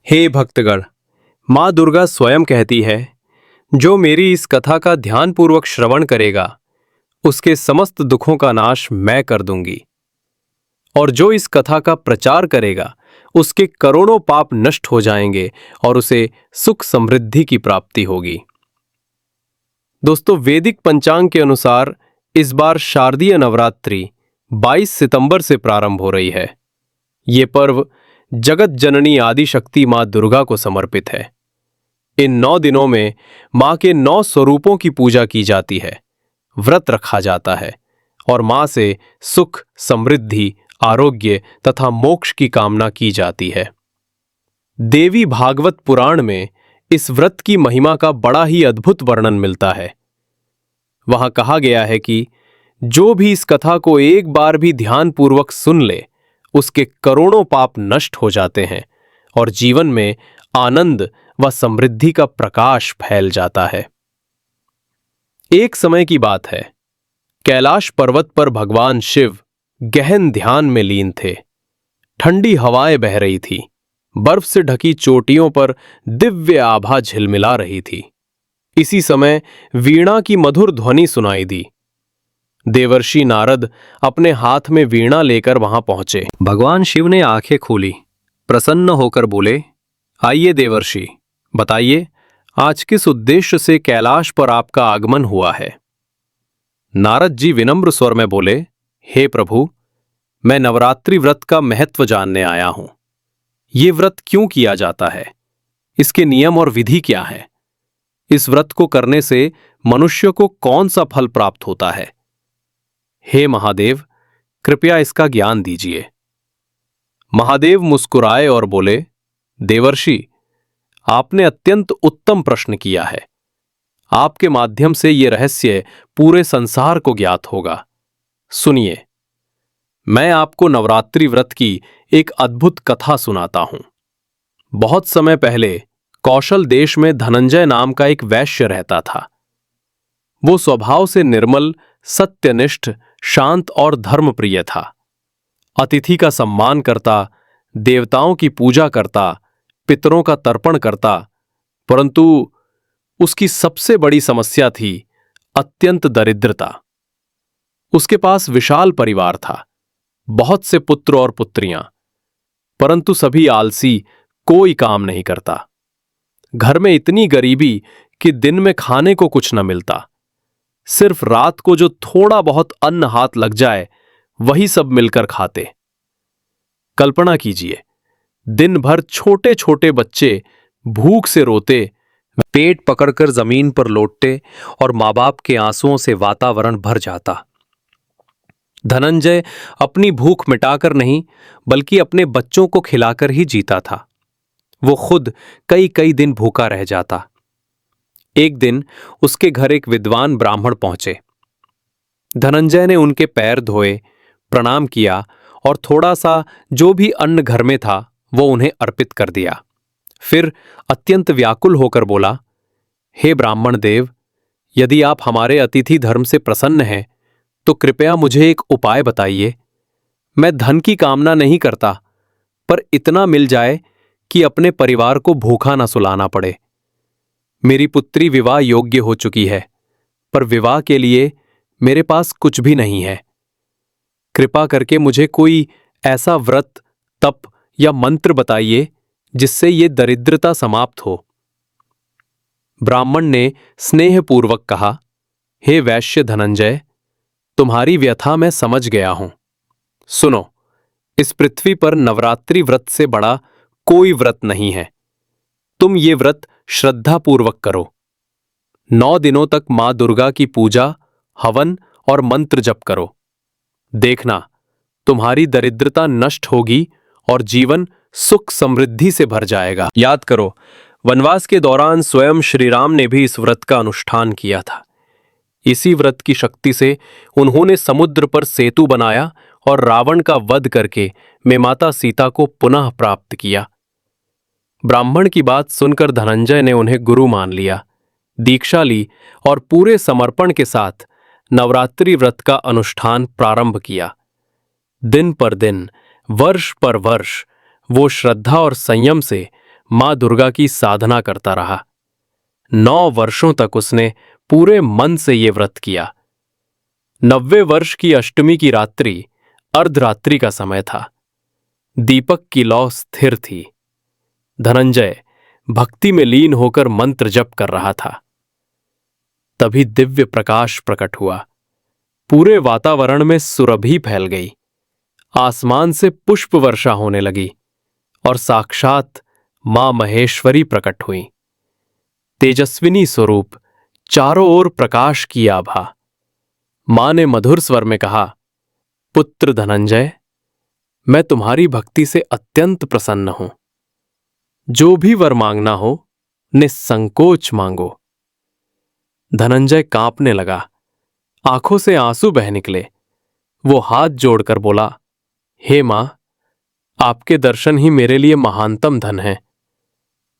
हे भक्तगण, माँ दुर्गा स्वयं कहती है, जो मेरी इस कथा का ध्यानपूर्वक श्रवण करेगा उसके समस्त दुखों का नाश मैं कर दूंगी, और जो इस कथा का प्रचार करेगा उसके करोड़ों पाप नष्ट हो जाएंगे और उसे सुख समृद्धि की प्राप्ति होगी। दोस्तों, वैदिक पंचांग के अनुसार इस बार शारदीय नवरात्रि 22 सितंबर से प्रारंभ हो रही है। ये पर्व जगत जननी आदि शक्ति मां दुर्गा को समर्पित है। इन 9 दिनों में मां के 9 स्वरूपों की पूजा की जाती है, व्रत रखा जाता है और मां से सुख, समृद्धि, आरोग्य तथा मोक्ष की कामना की जाती है। देवी भागवत पुराण में इस व्रत की महिमा का बड़ा ही अद्भुत वर्णन मिलता है। वहां कहा गया है कि जो भी इस कथा को एक बार भी ध्यानपूर्वक सुन ले, उसके करोड़ों पाप नष्ट हो जाते हैं और जीवन में आनंद व समृद्धि का प्रकाश फैल जाता है। एक समय की बात है, कैलाश पर्वत पर भगवान शिव गहन ध्यान में लीन थे। ठंडी हवाएं बह रही थी, बर्फ से ढकी चोटियों पर दिव्य आभा झिलमिला रही थी। इसी समय वीणा की मधुर ध्वनि सुनाई दी। देवर्षि नारद अपने हाथ में वीणा लेकर वहां पहुंचे। भगवान शिव ने आंखें खोली, प्रसन्न होकर बोले, आइए देवर्षि, बताइए आज किस उद्देश्य से कैलाश पर आपका आगमन हुआ है। नारद जी विनम्र स्वर में बोले, हे प्रभु, मैं नवरात्रि व्रत का महत्व जानने आया हूं। ये व्रत क्यों किया जाता है, इसके नियम और विधि क्या है, इस व्रत को करने से मनुष्य को कौन सा फल प्राप्त होता है। हे महादेव, कृपया इसका ज्ञान दीजिए। महादेव मुस्कुराए और बोले, देवर्षि, आपने अत्यंत उत्तम प्रश्न किया है। आपके माध्यम से यह रहस्य पूरे संसार को ज्ञात होगा। सुनिए, मैं आपको नवरात्रि व्रत की एक अद्भुत कथा सुनाता हूं। बहुत समय पहले कौशल देश में धनंजय नाम का एक वैश्य रहता था। वो स्वभाव से निर्मल, सत्यनिष्ठ, शांत और धर्मप्रिय था। अतिथि का सम्मान करता, देवताओं की पूजा करता, पितरों का तर्पण करता, परंतु उसकी सबसे बड़ी समस्या थी अत्यंत दरिद्रता। उसके पास विशाल परिवार था, बहुत से पुत्र और पुत्रियां, परंतु सभी आलसी, कोई काम नहीं करता। घर में इतनी गरीबी कि दिन में खाने को कुछ न मिलता। सिर्फ रात को जो थोड़ा बहुत अन्न हाथ लग जाए, वही सब मिलकर खाते। कल्पना कीजिए, दिन भर छोटे छोटे बच्चे भूख से रोते, पेट पकड़कर जमीन पर लौटते और माँ बाप के आंसुओं से वातावरण भर जाता। धनंजय अपनी भूख मिटाकर नहीं, बल्कि अपने बच्चों को खिलाकर ही जीता था। वो खुद कई कई दिन भूखा रह जाता। एक दिन उसके घर एक विद्वान ब्राह्मण पहुंचे। धनंजय ने उनके पैर धोए, प्रणाम किया और थोड़ा सा जो भी अन्न घर में था वो उन्हें अर्पित कर दिया। फिर अत्यंत व्याकुल होकर बोला, हे ब्राह्मण देव, यदि आप हमारे अतिथि धर्म से प्रसन्न हैं तो कृपया मुझे एक उपाय बताइए। मैं धन की कामना नहीं करता, पर इतना मिल जाए कि अपने परिवार को भूखा न सुलाना पड़े। मेरी पुत्री विवाह योग्य हो चुकी है, पर विवाह के लिए मेरे पास कुछ भी नहीं है। कृपा करके मुझे कोई ऐसा व्रत, तप या मंत्र बताइए जिससे ये दरिद्रता समाप्त हो। ब्राह्मण ने स्नेहपूर्वक कहा, हे वैश्य धनंजय, तुम्हारी व्यथा मैं समझ गया हूं। सुनो, इस पृथ्वी पर नवरात्रि व्रत से बड़ा कोई व्रत नहीं है। तुम ये व्रत श्रद्धापूर्वक करो। 9 दिनों तक मां दुर्गा की पूजा, हवन और मंत्र जप करो। देखना, तुम्हारी दरिद्रता नष्ट होगी और जीवन सुख समृद्धि से भर जाएगा। याद करो, वनवास के दौरान स्वयं श्री राम ने भी इस व्रत का अनुष्ठान किया था। इसी व्रत की शक्ति से उन्होंने समुद्र पर सेतु बनाया और रावण का वध करके मैं माता सीता को पुनः प्राप्त किया। ब्राह्मण की बात सुनकर धनंजय ने उन्हें गुरु मान लिया, दीक्षा ली और पूरे समर्पण के साथ नवरात्रि व्रत का अनुष्ठान प्रारंभ किया। दिन पर दिन, वर्ष पर वर्ष वो श्रद्धा और संयम से मां दुर्गा की साधना करता रहा। 9 वर्षों तक उसने पूरे मन से ये व्रत किया। 90 वर्ष की अष्टमी की रात्रि अर्धरात्रि का समय था। दीपक की लौ स्थिर थी। धनंजय भक्ति में लीन होकर मंत्र जप कर रहा था। तभी दिव्य प्रकाश प्रकट हुआ। पूरे वातावरण में सुरभि फैल गई। आसमान से पुष्प वर्षा होने लगी और साक्षात मां महेश्वरी प्रकट हुई। तेजस्विनी स्वरूप, चारों ओर प्रकाश की आभा। मां ने मधुर स्वर में कहा, पुत्र धनंजय, मैं तुम्हारी भक्ति से अत्यंत प्रसन्न हूं। जो भी वर मांगना हो निस्संकोच मांगो। धनंजय कांपने लगा। आंखों से आंसू बह निकले। वो हाथ जोड़कर बोला, हे मां, आपके दर्शन ही मेरे लिए महानतम धन है।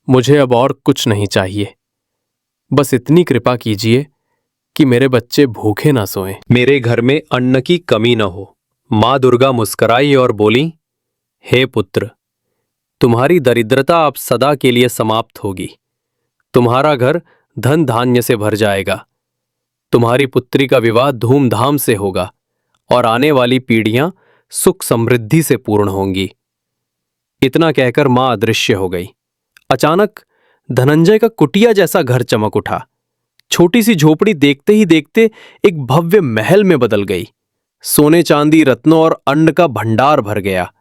मुझे अब और कुछ नहीं चाहिए। बस इतनी कृपा कीजिए कि मेरे बच्चे भूखे ना सोएं, मेरे घर में अन्न की कमी न हो। मां दुर्गा मुस्कुराई और बोली, हे पुत्र, तुम्हारी दरिद्रता अब सदा के लिए समाप्त होगी। तुम्हारा घर धन धान्य से भर जाएगा। तुम्हारी पुत्री का विवाह धूमधाम से होगा और आने वाली पीढ़ियां सुख समृद्धि से पूर्ण होंगी। इतना कहकर मां अदृश्य हो गई। अचानक धनंजय का कुटिया जैसा घर चमक उठा। छोटी सी झोपड़ी देखते ही देखते एक भव्य महल में बदल गई। सोने चांदी रत्नों और अन्न का भंडार भर गया।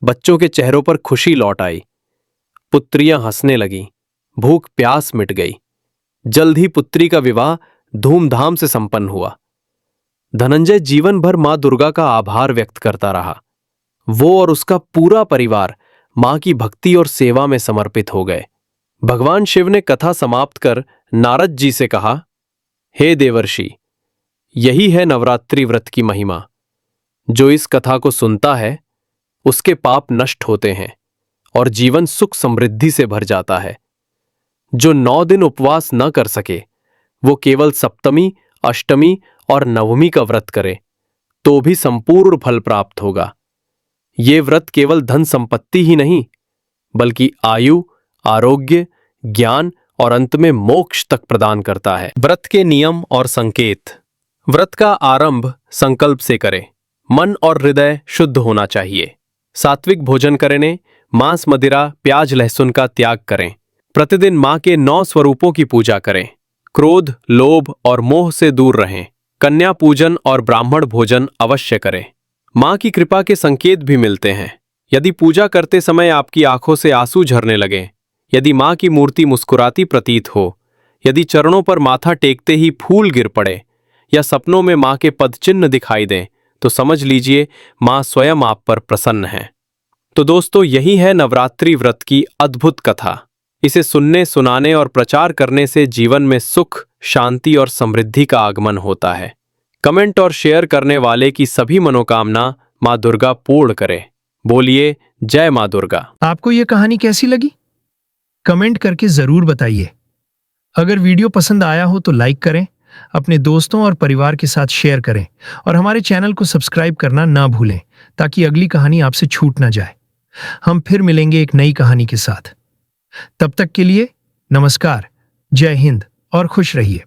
बच्चों के चेहरों पर खुशी लौट आई। पुत्रियां हंसने लगीं। भूख प्यास मिट गई। जल्द ही पुत्री का विवाह धूमधाम से संपन्न हुआ। धनंजय जीवन भर मां दुर्गा का आभार व्यक्त करता रहा। वो और उसका पूरा परिवार मां की भक्ति और सेवा में समर्पित हो गए। भगवान शिव ने कथा समाप्त कर नारद जी से कहा, हे देवर्षि, यही है नवरात्रि व्रत की महिमा। जो इस कथा को सुनता है उसके पाप नष्ट होते हैं और जीवन सुख समृद्धि से भर जाता है। जो 9 दिन उपवास न कर सके वो केवल सप्तमी, अष्टमी और नवमी का व्रत करे तो भी संपूर्ण फल प्राप्त होगा। ये व्रत केवल धन संपत्ति ही नहीं बल्कि आयु, आरोग्य, ज्ञान और अंत में मोक्ष तक प्रदान करता है। व्रत के नियम और संकेत। व्रत का आरंभ संकल्प से करें। मन और हृदय शुद्ध होना चाहिए। सात्विक भोजन करें। मांस, मदिरा, प्याज, लहसुन का त्याग करें। प्रतिदिन मां के 9 स्वरूपों की पूजा करें। क्रोध, लोभ और मोह से दूर रहें। कन्या पूजन और ब्राह्मण भोजन अवश्य करें। मां की कृपा के संकेत भी मिलते हैं। यदि पूजा करते समय आपकी आंखों से आंसू झरने लगें, यदि मां की मूर्ति मुस्कुराती प्रतीत हो, यदि चरणों पर माथा टेकते ही फूल गिर पड़े या सपनों में मां के पदचिन्ह दिखाई दें, तो समझ लीजिए मां स्वयं आप पर प्रसन्न है। तो दोस्तों, यही है नवरात्रि व्रत की अद्भुत कथा। इसे सुनने, सुनाने और प्रचार करने से जीवन में सुख, शांति और समृद्धि का आगमन होता है। कमेंट और शेयर करने वाले की सभी मनोकामना मां दुर्गा पूर्ण करे। बोलिए जय मां दुर्गा। आपको यह कहानी कैसी लगी? कमेंट करके जरूर बताइए। अगर वीडियो पसंद आया हो तो लाइक करें, अपने दोस्तों और परिवार के साथ शेयर करें और हमारे चैनल को सब्सक्राइब करना ना भूलें ताकि अगली कहानी आपसे छूट ना जाए। हम फिर मिलेंगे एक नई कहानी के साथ। तब तक के लिए नमस्कार, जय हिंद और खुश रहिए।